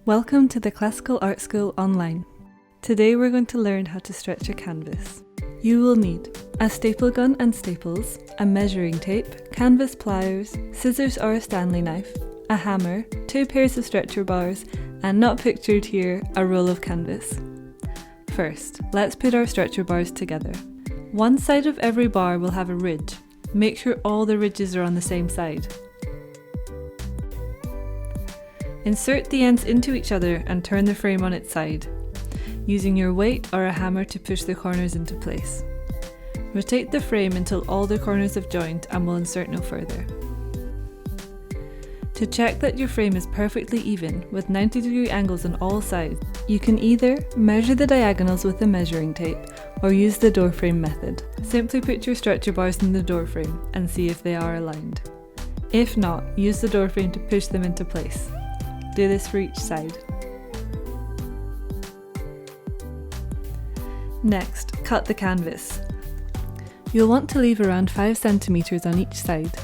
Welcome to the Classical Art School online. Today we're going to learn how to stretch a canvas. You will need a staple gun and staples, a measuring tape, canvas pliers, scissors or a Stanley knife, a hammer, 2 pairs of stretcher bars, and not pictured here, a roll of canvas. First, let's put our stretcher bars together. One side of every bar will have a ridge. Make sure all the ridges are on the same side. Insert the ends into each other and turn the frame on its side, using your weight or a hammer to push the corners into place. Rotate the frame until all the corners have joined and we'll insert no further. To check that your frame is perfectly even with 90-degree angles on all sides, you can either measure the diagonals with a measuring tape or use the door frame method. Simply put your stretcher bars in the door frame and see if they are aligned. If not, use the door frame to push them into place. Do this for each side. Next, cut the canvas. You'll want to leave around 5 centimeters on each side.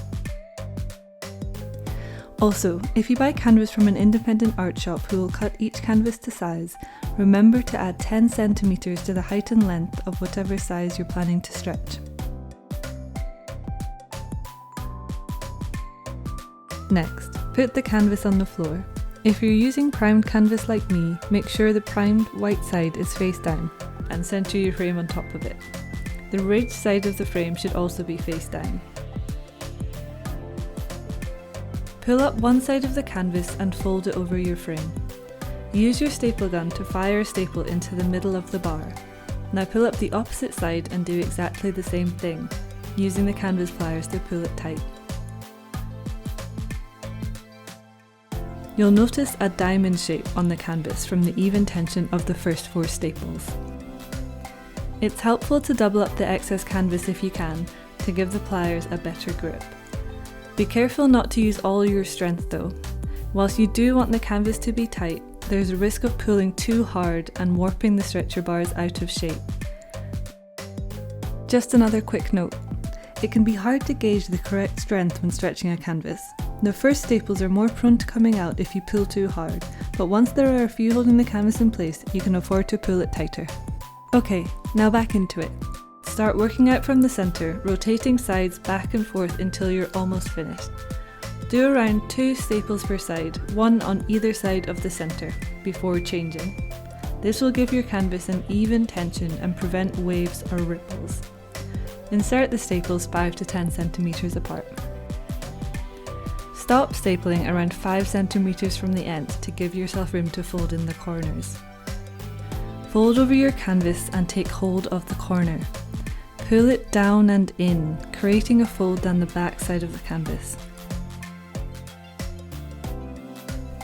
Also, if you buy canvas from an independent art shop who will cut each canvas to size, remember to add 10 centimeters to the height and length of whatever size you're planning to stretch. Next, put the canvas on the floor. If you're using primed canvas like me, make sure the primed white side is face down and center your frame on top of it. The ridged side of the frame should also be face down. Pull up one side of the canvas and fold it over your frame. Use your staple gun to fire a staple into the middle of the bar. Now pull up the opposite side and do exactly the same thing, using the canvas pliers to pull it tight. You'll notice a diamond shape on the canvas from the even tension of the first 4 staples. It's helpful to double up the excess canvas if you can, to give the pliers a better grip. Be careful not to use all your strength though. Whilst you do want the canvas to be tight, there's a risk of pulling too hard and warping the stretcher bars out of shape. Just another quick note. It can be hard to gauge the correct strength when stretching a canvas. The first staples are more prone to coming out if you pull too hard, but once there are a few holding the canvas in place, you can afford to pull it tighter. Okay, now back into it. Start working out from the centre, rotating sides back and forth until you're almost finished. Do around 2 staples per side, 1 on either side of the centre, before changing. This will give your canvas an even tension and prevent waves or ripples. Insert the staples 5 to 10 centimeters apart. Stop stapling around 5 centimeters from the end to give yourself room to fold in the corners. Fold over your canvas and take hold of the corner. Pull it down and in, creating a fold down the back side of the canvas.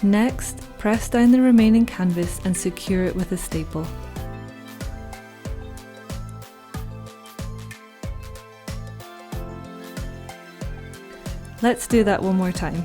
Next, press down the remaining canvas and secure it with a staple. Let's do that one more time.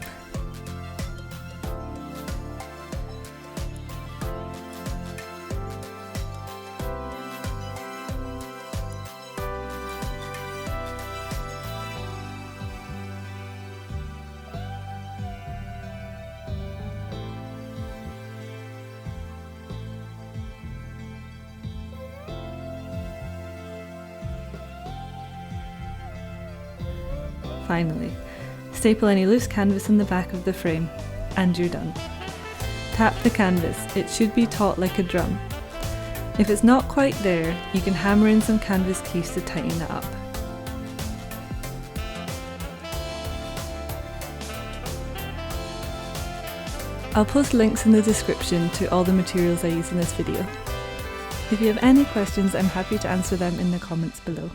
Finally, staple any loose canvas in the back of the frame, and you're done. Tap the canvas, it should be taut like a drum. If it's not quite there, you can hammer in some canvas keys to tighten it up. I'll post links in the description to all the materials I use in this video. If you have any questions, I'm happy to answer them in the comments below.